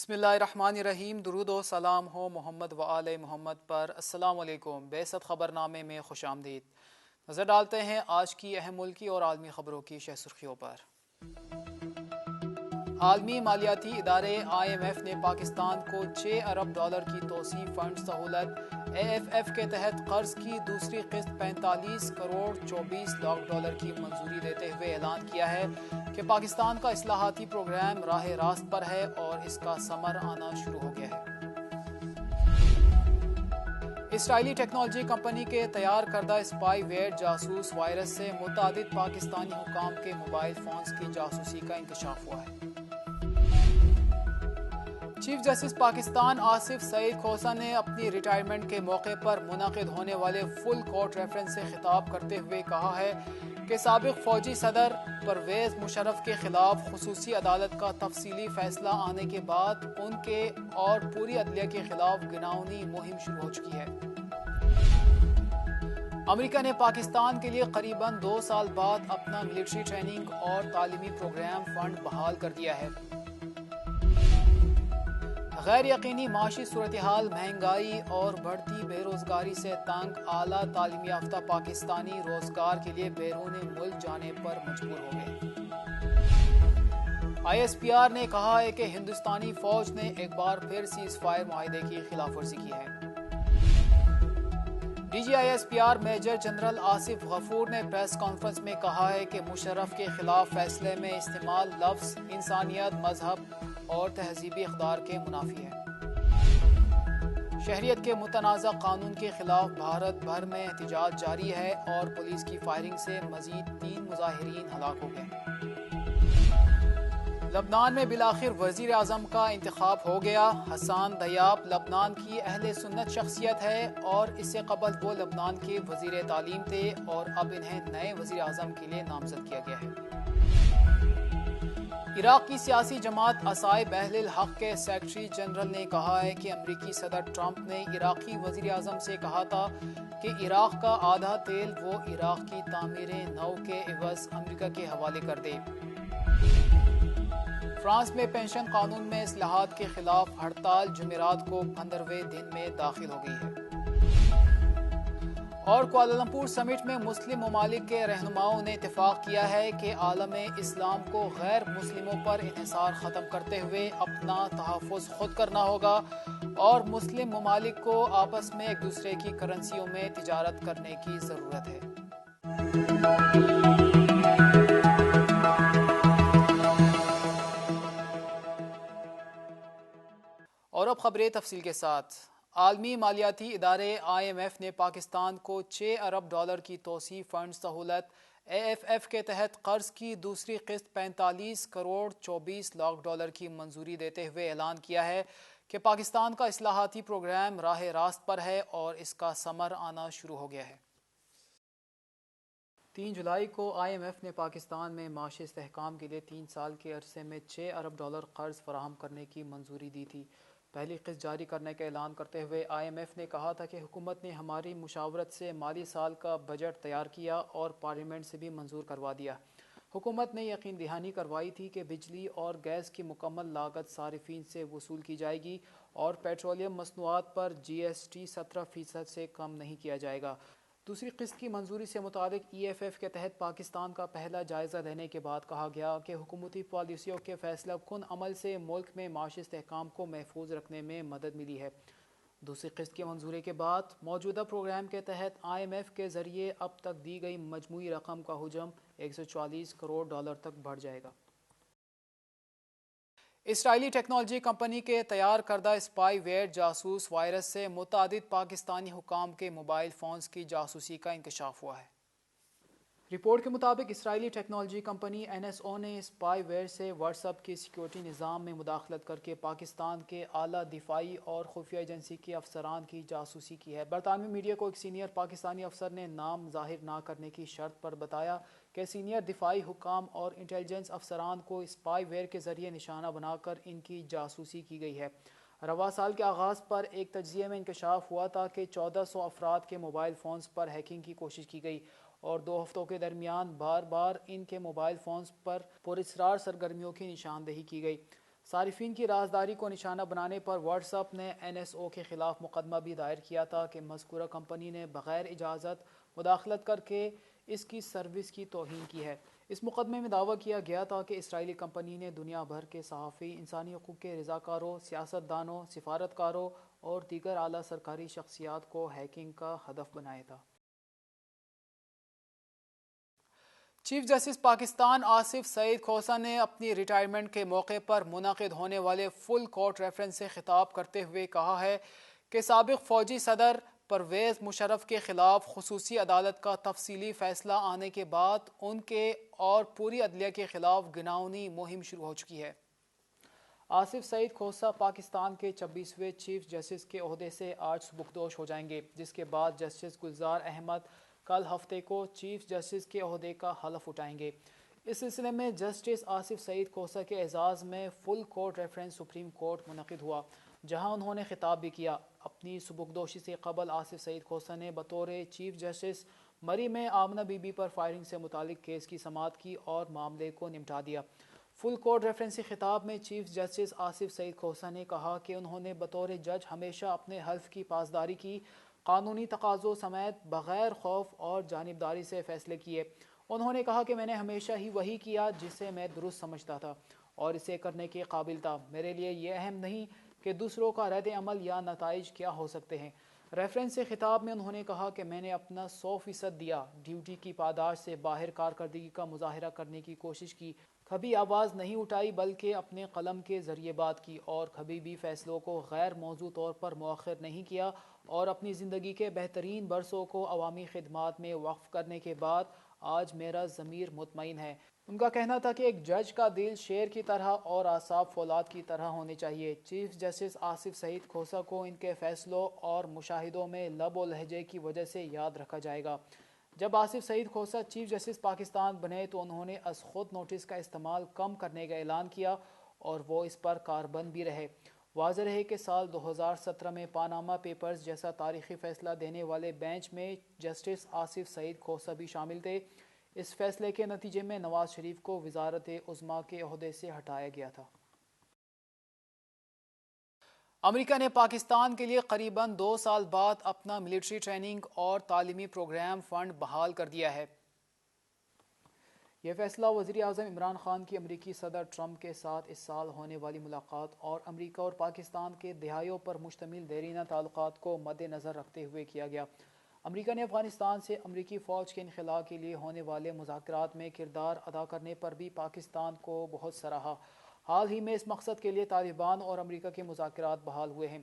بسم اللہ الرحمن الرحیم۔ درود و سلام ہو محمد و آل محمد پر۔ السلام علیکم۔ بیست خبرنامے میں خوش آمدید۔ نظر ڈالتے ہیں آج کی اہم ملکی اور عالمی خبروں کی شہ سرخیوں پر۔ عالمی مالیاتی ادارے IMF نے پاکستان کو $6 ارب کی توسیع فنڈ سہولت AFF کے تحت قرض کی دوسری قسط $45 کروڑ 24 لاکھ کی منظوری دیتے ہوئے اعلان کیا ہے کہ پاکستان کا اصلاحاتی پروگرام راہ راست پر ہے اور اس کا ثمر آنا شروع ہو گیا ہے۔ اسرائیلی ٹیکنالوجی کمپنی کے تیار کردہ اسپائی ویئر جاسوس وائرس سے متعدد پاکستانی حکام کے موبائل فونز کی جاسوسی کا انکشاف ہوا ہے۔ چیف جسٹس پاکستان آصف سعید کھوسہ نے اپنی ریٹائرمنٹ کے موقع پر منعقد ہونے والے فل کورٹ ریفرنس سے خطاب کرتے ہوئے کہا ہے کہ سابق فوجی صدر پرویز مشرف کے خلاف خصوصی عدالت کا تفصیلی فیصلہ آنے کے بعد ان کے اور پوری عدلیہ کے خلاف گناہونی مہم شروع ہو چکی ہے۔ امریکہ نے پاکستان کے لیے قریباً 2 سال بعد اپنا ملٹری ٹریننگ اور تعلیمی پروگرام فنڈ بحال کر دیا ہے۔ غیر یقینی معاشی صورتحال، مہنگائی اور بڑھتی بے روزگاری سے تنگ اعلیٰ تعلیم یافتہ پاکستانی روزگار کے لیے بیرون ملک جانے پر مجبور ہو گئے۔ ISPR نے کہا ہے کہ ہندوستانی فوج نے ایک بار پھر سیز فائر معاہدے کی خلاف ورزی کی ہے۔ DG ISPR major general Asif Ghafoor نے پریس کانفرنس میں کہا ہے کہ مشرف کے خلاف فیصلے میں استعمال لفظ انسانیت، مذہب اور تہذیبی اقدار کے منافی ہے۔ شہریت کے متنازع قانون کے خلاف بھارت بھر میں احتجاج جاری ہے اور پولیس کی فائرنگ سے مزید 3 مظاہرین ہلاک ہو گئے۔ لبنان میں بالآخر وزیر اعظم کا انتخاب ہو گیا۔ حسان دیاب لبنان کی اہل سنت شخصیت ہے اور اس سے قبل وہ لبنان کے وزیر تعلیم تھے اور اب انہیں نئے وزیر اعظم کے لیے نامزد کیا گیا ہے۔ عراق کی سیاسی جماعت عصائب اہل الحق کے سیکرٹری جنرل نے کہا ہے کہ امریکی صدر ٹرمپ نے عراقی وزیر اعظم سے کہا تھا کہ عراق کا آدھا تیل وہ عراق کی تعمیر نو کے عوض امریکہ کے حوالے کر دے۔ فرانس میں پینشن قانون میں اصلاحات کے خلاف ہڑتال جمعرات کو 15ویں دن میں داخل ہو گئی ہے۔ اور کوالالمپور سمٹ میں مسلم ممالک کے رہنماؤں نے اتفاق کیا ہے کہ عالم اسلام کو غیر مسلموں پر انحصار ختم کرتے ہوئے اپنا تحفظ خود کرنا ہوگا اور مسلم ممالک کو آپس میں ایک دوسرے کی کرنسیوں میں تجارت کرنے کی ضرورت ہے۔ اور اب خبریں تفصیل کے ساتھ۔ عالمی مالیاتی ادارے IMF نے پاکستان کو $6 ارب کی توسیع فنڈ سہولت AFF کے تحت قرض کی دوسری قسط $45 کروڑ 24 لاکھ کی منظوری دیتے ہوئے اعلان کیا ہے کہ پاکستان کا اصلاحاتی پروگرام راہ راست پر ہے اور اس کا ثمر آنا شروع ہو گیا ہے۔ 3 جولائی کو IMF نے پاکستان میں معاشی استحکام کے لیے 3 سال کے عرصے میں $6 ارب قرض فراہم کرنے کی منظوری دی تھی۔ پہلی قسط جاری کرنے کا اعلان کرتے ہوئے IMF نے کہا تھا کہ حکومت نے ہماری مشاورت سے مالی سال کا بجٹ تیار کیا اور پارلیمنٹ سے بھی منظور کروا دیا۔ حکومت نے یقین دہانی کروائی تھی کہ بجلی اور گیس کی مکمل لاگت صارفین سے وصول کی جائے گی اور پیٹرولیم مصنوعات پر GST 17% سے کم نہیں کیا جائے گا۔ دوسری قسط کی منظوری سے متعلق EFF کے تحت پاکستان کا پہلا جائزہ لینے کے بعد کہا گیا کہ حکومتی پالیسیوں کے فیصلہ کن عمل سے ملک میں معاشی استحکام کو محفوظ رکھنے میں مدد ملی ہے۔ دوسری قسط کی منظوری کے بعد موجودہ پروگرام کے تحت IMF کے ذریعے اب تک دی گئی مجموعی رقم کا حجم $140 کروڑ تک بڑھ جائے گا۔ اسرائیلی ٹیکنالوجی کمپنی کے تیار کردہ اسپائی ویئر جاسوس وائرس سے متعدد پاکستانی حکام کے موبائل فونز کی جاسوسی کا انکشاف ہوا ہے۔ رپورٹ کے مطابق اسرائیلی ٹیکنالوجی کمپنی NSO نے اسپائی ویئر سے واٹس ایپ کے سیکیورٹی نظام میں مداخلت کر کے پاکستان کے اعلیٰ دفاعی اور خفیہ ایجنسی کے افسران کی جاسوسی کی ہے۔ برطانوی میڈیا کو ایک سینئر پاکستانی افسر نے نام ظاہر نہ کرنے کی شرط پر بتایا کہ سینئر دفاعی حکام اور انٹیلیجنس افسران کو اسپائی ویئر کے ذریعے نشانہ بنا کر ان کی جاسوسی کی گئی ہے۔ رواں سال کے آغاز پر ایک تجزیے میں انکشاف ہوا تھا کہ 1400 افراد کے موبائل فونز پر ہیکنگ کی کوشش کی گئی اور 2 ہفتوں کے درمیان بار بار ان کے موبائل فونز پر پراسرار سرگرمیوں کی نشاندہی کی گئی۔ صارفین کی رازداری کو نشانہ بنانے پر واٹس ایپ نے NSO کے خلاف مقدمہ بھی دائر کیا تھا کہ مذکورہ کمپنی نے بغیر اجازت مداخلت کر کے اس کی سروس کی توہین کی ہے۔ اس مقدمے میں دعویٰ کیا گیا تھا کہ اسرائیلی کمپنی نے دنیا بھر کے صحافی، انسانی حقوق کے رضاکاروں، سیاست دانوں، سفارتکاروں اور دیگر اعلیٰ سرکاری شخصیات کو ہیکنگ کا ہدف بنایا تھا۔ چیف جسٹس پاکستان آصف سعید کھوسہ نے اپنی ریٹائرمنٹ کے موقع پر منعقد ہونے والے فل کورٹ ریفرنس سے خطاب کرتے ہوئے کہا ہے کہ سابق فوجی صدر پرویز مشرف کے خلاف خصوصی عدالت کا تفصیلی فیصلہ آنے کے بعد ان کے اور پوری عدلیہ کے خلاف گھناؤنی مہم شروع ہو چکی ہے۔ آصف سعید کھوسہ پاکستان کے 26ویں چیف جسٹس کے عہدے سے آج سبکدوش ہو جائیں گے، جس کے بعد جسٹس گلزار احمد کل ہفتے کو چیف جسٹس کے عہدے کا حلف اٹھائیں گے۔ اس سلسلے میں جسٹس آصف سعید کھوسہ کے اعزاز میں full court reference supreme court منعقد ہوا، جہاں انہوں نے خطاب بھی کیا۔ اپنی سبکدوشی سے قبل آصف سعید کھوسہ نے بطور چیف جسٹس مری میں آمنہ بی بی پر فائرنگ سے متعلق کیس کی سماعت کی اور معاملے کو نمٹا دیا۔ فل کورٹ ریفرنسی خطاب میں چیف جسٹس آصف سعید کھوسہ نے کہا کہ انہوں نے بطور جج ہمیشہ اپنے حلف کی پاسداری کی، قانونی تقاضوں سمیت بغیر خوف اور جانبداری سے فیصلے کیے۔ انہوں نے کہا کہ میں نے ہمیشہ ہی وہی کیا جسے میں درست سمجھتا تھا اور اسے کرنے کے قابل تھا۔ میرے لیے یہ اہم نہیں کہ دوسروں کا رد عمل یا نتائج کیا ہو سکتے ہیں۔ ریفرنس سے خطاب میں انہوں نے کہا کہ میں نے اپنا 100% دیا، ڈیوٹی کی پاداش سے باہر کارکردگی کا مظاہرہ کرنے کی کوشش کی، کبھی آواز نہیں اٹھائی بلکہ اپنے قلم کے ذریعے بات کی، اور کبھی بھی فیصلوں کو غیر موضوع طور پر مؤخر نہیں کیا، اور اپنی زندگی کے بہترین برسوں کو عوامی خدمات میں وقف کرنے کے بعد آج میرا ضمیر مطمئن ہے۔ ان کا کہنا تھا کہ ایک جج کا دل شیر کی طرح اور اعصاب فولاد کی طرح ہونے چاہیے۔ چیف جسٹس آصف سعید کھوسہ کو ان کے فیصلوں اور مشاہدوں میں لب و لہجے کی وجہ سے یاد رکھا جائے گا۔ جب آصف سعید کھوسہ چیف جسٹس پاکستان بنے تو انہوں نے از خود نوٹس کا استعمال کم کرنے کا اعلان کیا اور وہ اس پر کاربند بھی رہے۔ واضح رہے کہ سال 2017 میں پاناما پیپرز جیسا تاریخی فیصلہ دینے والے بینچ میں جسٹس آصف سعید کھوسہ بھی شامل تھے۔ اس فیصلے کے نتیجے میں نواز شریف کو وزارت عظمیٰ کے عہدے سے ہٹایا گیا تھا۔ امریکہ نے پاکستان کے لیے قریباً 2 سال بعد اپنا ملٹری ٹریننگ اور تعلیمی پروگرام فنڈ بحال کر دیا ہے۔ یہ فیصلہ وزیر اعظم عمران خان کی امریکی صدر ٹرمپ کے ساتھ اس سال ہونے والی ملاقات اور امریکہ اور پاکستان کے دہائیوں پر مشتمل دیرینہ تعلقات کو مد نظر رکھتے ہوئے کیا گیا۔ امریکہ نے افغانستان سے امریکی فوج کے انخلاء کے لیے ہونے والے مذاکرات میں کردار ادا کرنے پر بھی پاکستان کو بہت سراہا۔ حال ہی میں اس مقصد کے لیے طالبان اور امریکہ کے مذاکرات بحال ہوئے ہیں۔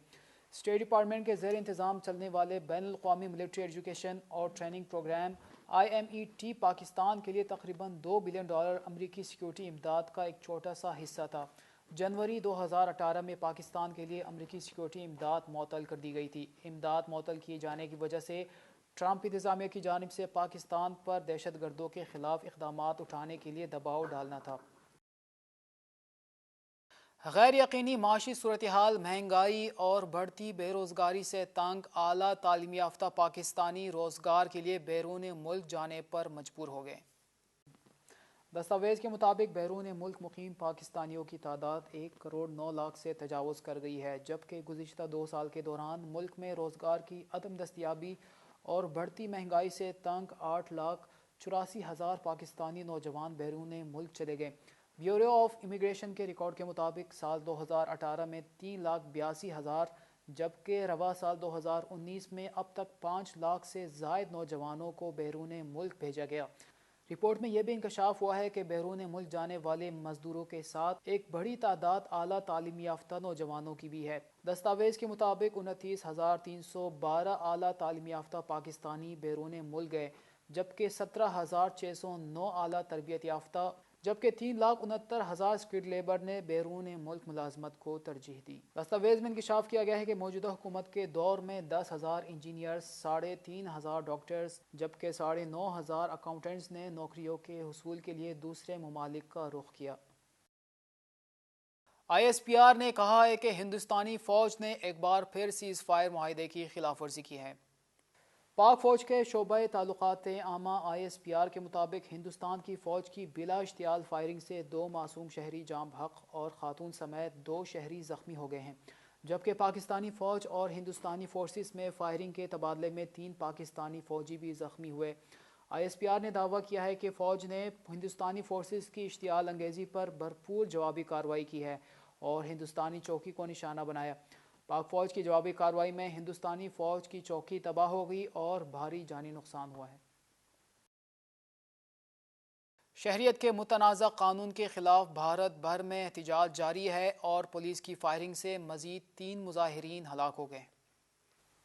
اسٹیٹ ڈپارٹمنٹ کے زیر انتظام چلنے والے بین الاقوامی ملٹری ایجوکیشن اور ٹریننگ پروگرام IMET پاکستان کے لیے تقریباً $2 بلین امریکی سیکورٹی امداد کا ایک چھوٹا سا حصہ تھا۔ جنوری 2018 میں پاکستان کے لیے امریکی سیکورٹی امداد معطل کر دی گئی تھی۔ امداد معطل کیے جانے کی وجہ سے ٹرمپ انتظامیہ کی جانب سے پاکستان پر دہشت گردوں کے خلاف اقدامات اٹھانے کے لیے دباؤ ڈالنا تھا۔ غیر یقینی معاشی صورتحال، مہنگائی اور بڑھتی بے روزگاری سے تنگ اعلیٰ تعلیم یافتہ پاکستانی روزگار کے لیے بیرون ملک جانے پر مجبور ہو گئے۔ دستاویز کے مطابق بیرون ملک مقیم پاکستانیوں کی تعداد 1.9 کروڑ سے تجاوز کر گئی ہے، جبکہ گزشتہ 2 سال کے دوران ملک میں روزگار کی عدم دستیابی اور بڑھتی مہنگائی سے تنگ 8,84,000 پاکستانی نوجوان بیرون ملک چلے گئے۔ بیورو آف امیگریشن کے ریکارڈ کے مطابق سال 2018 میں 3,82,000 جبکہ رواں سال 2019 میں اب تک 5 لاکھ سے زائد نوجوانوں کو بیرون ملک بھیجا گیا۔ رپورٹ میں یہ بھی انکشاف ہوا ہے کہ بیرون ملک جانے والے مزدوروں کے ساتھ ایک بڑی تعداد اعلیٰ تعلیم یافتہ نوجوانوں کی بھی ہے۔ دستاویز کے مطابق 29,312 اعلیٰ تعلیم یافتہ پاکستانی بیرون ملک گئے، جبکہ 17,609 اعلیٰ تربیت یافتہ جبکہ 3,69,000 اسکلڈ لیبر نے بیرون ملک ملازمت کو ترجیح دی۔ دستاویز میں انکشاف کیا گیا ہے کہ موجودہ حکومت کے دور میں 10,000 انجینئرز، 3,500 ڈاکٹرز جبکہ 9,500 اکاؤنٹنٹس نے نوکریوں کے حصول کے لیے دوسرے ممالک کا رخ کیا۔ ISPR نے کہا ہے کہ ہندوستانی فوج نے ایک بار پھر سیز فائر معاہدے کی خلاف ورزی کی ہے۔ پاک فوج کے شعبہ تعلقات عامہ ISPR کے مطابق ہندوستان کی فوج کی بلا اشتعال فائرنگ سے 2 معصوم شہری جاں بحق اور خاتون سمیت 2 شہری زخمی ہو گئے ہیں، جبکہ پاکستانی فوج اور ہندوستانی فورسز میں فائرنگ کے تبادلے میں 3 پاکستانی فوجی بھی زخمی ہوئے۔ ISPR نے دعویٰ کیا ہے کہ فوج نے ہندوستانی فورسز کی اشتعال انگیزی پر بھرپور جوابی کارروائی کی ہے اور ہندوستانی چوکی کو نشانہ بنایا۔ پاک فوج کی جوابی کارروائی میں ہندوستانی فوج کی چوکی تباہ ہو گئی اور بھاری جانی نقصان ہوا ہے۔ شہریت کے متنازع قانون کے خلاف بھارت بھر میں احتجاج جاری ہے اور پولیس کی فائرنگ سے مزید 3 مظاہرین ہلاک ہو گئے۔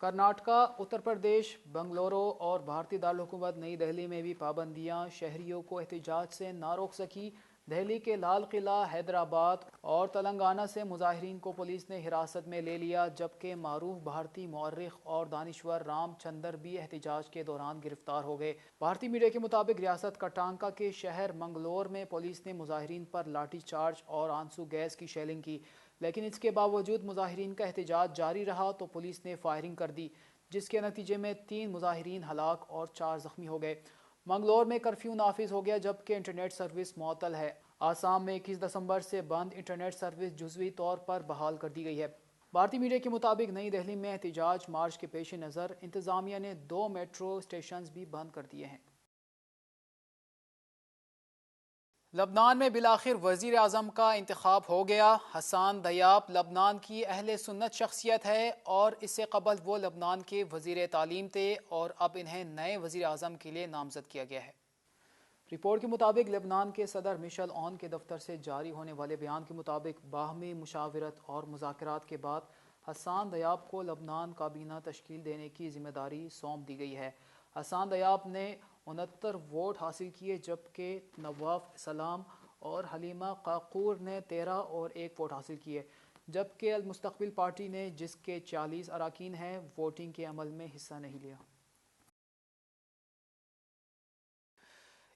کرناٹکا، اتر پردیش، بنگلورو اور بھارتی دارالحکومت نئی دہلی میں بھی پابندیاں شہریوں کو احتجاج سے نہ روک سکی۔ دہلی کے لال قلعہ، حیدرآباد اور تلنگانہ سے مظاہرین کو پولیس نے حراست میں لے لیا، جبکہ معروف بھارتی مورخ اور دانشور رام چندر بھی احتجاج کے دوران گرفتار ہو گئے۔ بھارتی میڈیا کے مطابق ریاست کٹانکا کے شہر منگلور میں پولیس نے مظاہرین پر لاٹھی چارج اور آنسو گیس کی شیلنگ کی، لیکن اس کے باوجود مظاہرین کا احتجاج جاری رہا تو پولیس نے فائرنگ کر دی، جس کے نتیجے میں 3 مظاہرین ہلاک اور 4 زخمی ہو گئے۔ منگلور میں کرفیو نافذ ہو گیا جبکہ انٹرنیٹ سروس معطل ہے۔ آسام میں 21 دسمبر سے بند انٹرنیٹ سروس جزوی طور پر بحال کر دی گئی ہے۔ بھارتی میڈیا کے مطابق نئی دہلی میں احتجاج مارچ کے پیش نظر انتظامیہ نے 2 میٹرو اسٹیشنز بھی بند کر دیے ہیں۔ لبنان میں بالآخر وزیر اعظم کا انتخاب ہو گیا۔ حسان دیاب لبنان کی اہل سنت شخصیت ہے اور اس سے قبل وہ لبنان کے وزیر تعلیم تھے اور اب انہیں نئے وزیر اعظم کے لیے نامزد کیا گیا ہے۔ رپورٹ کے مطابق لبنان کے صدر مشل عون کے دفتر سے جاری ہونے والے بیان کے مطابق باہمی مشاورت اور مذاکرات کے بعد حسان دیاب کو لبنان کابینہ تشکیل دینے کی ذمہ داری سونپ دی گئی ہے۔ حسان دیاب نے 69 ووٹ حاصل کیے جبکہ نواف سلام اور حلیمہ قاقور نے 13 اور 1 ووٹ حاصل کیے، جبکہ المستقبل پارٹی نے، جس کے 40 اراکین ہیں، ووٹنگ کے عمل میں حصہ نہیں لیا۔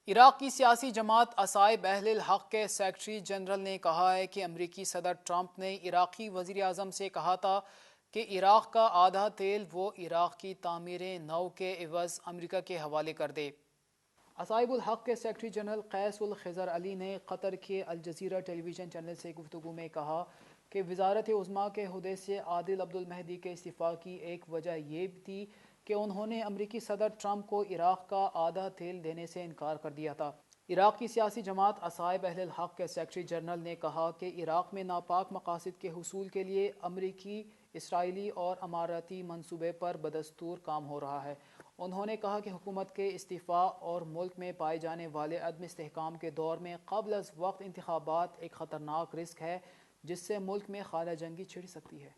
عراق کی سیاسی جماعت عصائب اہل الحق کے سیکرٹری جنرل نے کہا ہے کہ امریکی صدر ٹرمپ نے عراقی وزیر اعظم سے کہا تھا کہ عراق کا آدھا تیل وہ عراق کی تعمیر نو کے عوض امریکہ کے حوالے کر دے۔ عصائب الحق کے سیکرٹری جنرل قیس الخضر علی نے قطر کے الجزیرہ ٹیلی ویژن چینل سے گفتگو میں کہا کہ وزارت عظمیٰ کے عہدے سے عادل عبدالمہدی کے استعفیٰ کی ایک وجہ یہ تھی کہ انہوں نے امریکی صدر ٹرمپ کو عراق کا آدھا تیل دینے سے انکار کر دیا تھا۔ عراق کی سیاسی جماعت عصائب اہل الحق کے سیکرٹری جنرل نے کہا کہ عراق میں ناپاک مقاصد کے حصول کے لیے امریکی، اسرائیلی اور اماراتی منصوبے پر بدستور کام ہو رہا ہے۔ انہوں نے کہا کہ حکومت کے استعفاء اور ملک میں پائے جانے والے عدم استحکام کے دور میں قبل از وقت انتخابات ایک خطرناک رسک ہے جس سے ملک میں خانہ جنگی چھڑ سکتی ہے۔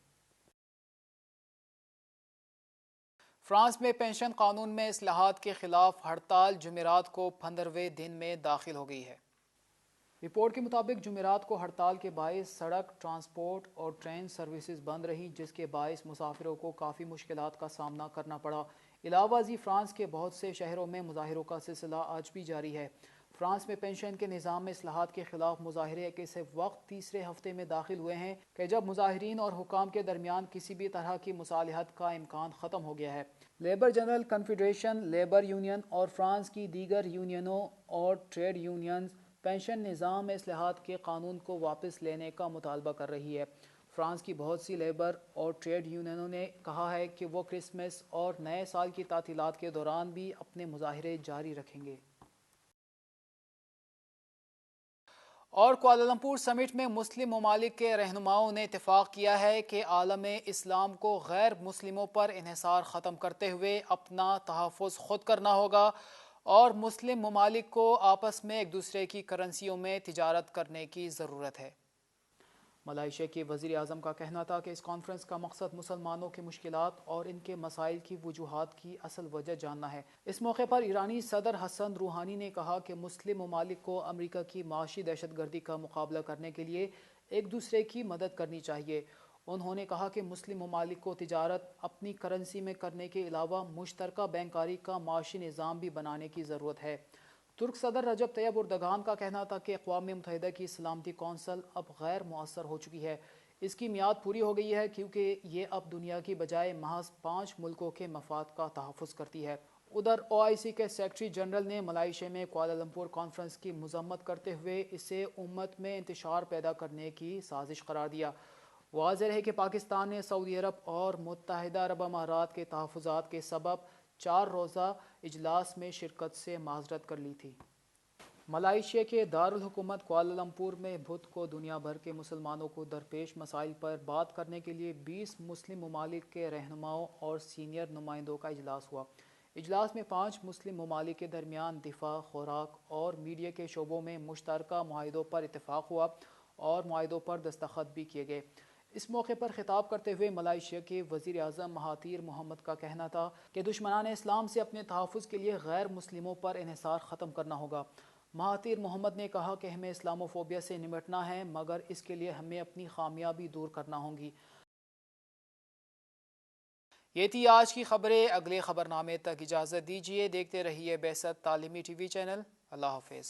فرانس میں پینشن قانون میں اصلاحات کے خلاف ہڑتال جمعرات کو 15ویں دن میں داخل ہو گئی ہے۔ رپورٹ کے مطابق جمعرات کو ہڑتال کے باعث سڑک، ٹرانسپورٹ اور ٹرین سروسز بند رہیں، جس کے باعث مسافروں کو کافی مشکلات کا سامنا کرنا پڑا۔ علاوہ ازیں فرانس کے بہت سے شہروں میں مظاہروں کا سلسلہ آج بھی جاری ہے۔ فرانس میں پینشن کے نظام میں اصلاحات کے خلاف مظاہرے کے وقت تیسرے ہفتے میں داخل ہوئے ہیں کہ جب مظاہرین اور حکام کے درمیان کسی بھی طرح کی مصالحت کا امکان ختم ہو گیا ہے۔ Labour general confederation, labour union اور فرانس کی دیگر یونینوں اور ٹریڈ یونینز پینشن نظام میں اصلاحات کے قانون کو واپس لینے کا مطالبہ کر رہی ہے۔ فرانس کی بہت سی لیبر اور ٹریڈ یونینوں نے کہا ہے کہ وہ کرسمس اور نئے سال کی تعطیلات کے دوران بھی اپنے مظاہرے جاری رکھیں گے۔ اور کوالالمپور سمٹ میں مسلم ممالک کے رہنماؤں نے اتفاق کیا ہے کہ عالم اسلام کو غیر مسلموں پر انحصار ختم کرتے ہوئے اپنا تحفظ خود کرنا ہوگا اور مسلم ممالک کو آپس میں ایک دوسرے کی کرنسیوں میں تجارت کرنے کی ضرورت ہے۔ ملائیشیا کے وزیر اعظم کا کہنا تھا کہ اس کانفرنس کا مقصد مسلمانوں کی مشکلات اور ان کے مسائل کی وجوہات کی اصل وجہ جاننا ہے۔ اس موقع پر ایرانی صدر حسن روحانی نے کہا کہ مسلم ممالک کو امریکہ کی معاشی دہشت گردی کا مقابلہ کرنے کے لیے ایک دوسرے کی مدد کرنی چاہیے۔ انہوں نے کہا کہ مسلم ممالک کو تجارت اپنی کرنسی میں کرنے کے علاوہ مشترکہ بینکاری کا معاشی نظام بھی بنانے کی ضرورت ہے۔ ترک صدر رجب طیب اردگان کا کہنا تھا کہ اقوام متحدہ کی سلامتی کونسل اب غیر مؤثر ہو چکی ہے۔ اس کی میعاد پوری ہو گئی ہے کیونکہ یہ اب دنیا کی بجائے محض 5 ملکوں کے مفاد کا تحفظ کرتی ہے۔ ادھر OIC کے سیکرٹری جنرل نے ملائیشیا میں کوالالمپور کانفرنس کی مذمت کرتے ہوئے اسے امت میں انتشار پیدا کرنے کی سازش قرار دیا۔ واضح ہے کہ پاکستان نے سعودی عرب اور متحدہ عرب امارات کے تحفظات کے سبب 4 روزہ اجلاس میں شرکت سے معذرت کر لی تھی۔ ملائیشیا کے دارالحکومت کوالالمپور میں بدھ کو دنیا بھر کے مسلمانوں کو درپیش مسائل پر بات کرنے کے لیے 20 مسلم ممالک کے رہنماؤں اور سینئر نمائندوں کا اجلاس ہوا۔ اجلاس میں 5 مسلم ممالک کے درمیان دفاع، خوراک اور میڈیا کے شعبوں میں مشترکہ معاہدوں پر اتفاق ہوا اور معاہدوں پر دستخط بھی کیے گئے۔ اس موقع پر خطاب کرتے ہوئے ملائیشیا کے وزیر اعظم مہاتیر محمد کا کہنا تھا کہ دشمنان اسلام سے اپنے تحفظ کے لیے غیر مسلموں پر انحصار ختم کرنا ہوگا۔ مہاتیر محمد نے کہا کہ ہمیں اسلاموفوبیا سے نمٹنا ہے، مگر اس کے لیے ہمیں اپنی خامیاں بھی دور کرنا ہوں گی۔ یہ تھی آج کی خبریں۔ اگلے خبرنامے تک اجازت دیجیے۔ دیکھتے رہیے بعثت تعلیمی ٹی وی چینل۔ اللہ حافظ۔